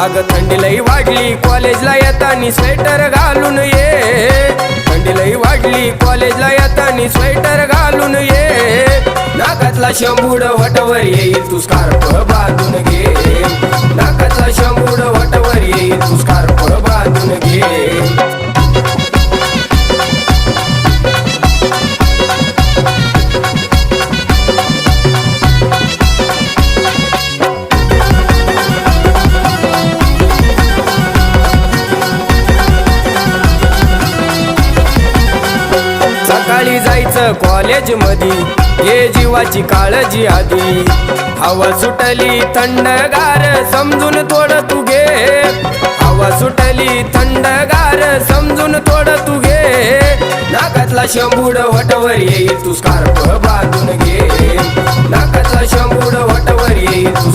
अग थंडी लई वाढली कॉलेजला येतानी स्वेटर घालून ये, थंडी लई वाढली कॉलेजला येतानी स्वेटर घालून ये, नाकातला शंभूड वटवर येईल तू स्कार्फ बांधून घे, नाकातला शंभूड वटवर येईल तू स्कार्फ बांधून घे। सकाळी जायचं कॉलेज मधी घे जीवाची काळजी आधी, हवा सुटली थंडगार समजून थोडं तू घे, हवा सुटली थंडगार समजून थोडं तू घे, नाकातला शंभूड वटवर येईल तू स्कार्फ बांधून घे, नाकातला शंभूड वटवर येईल तू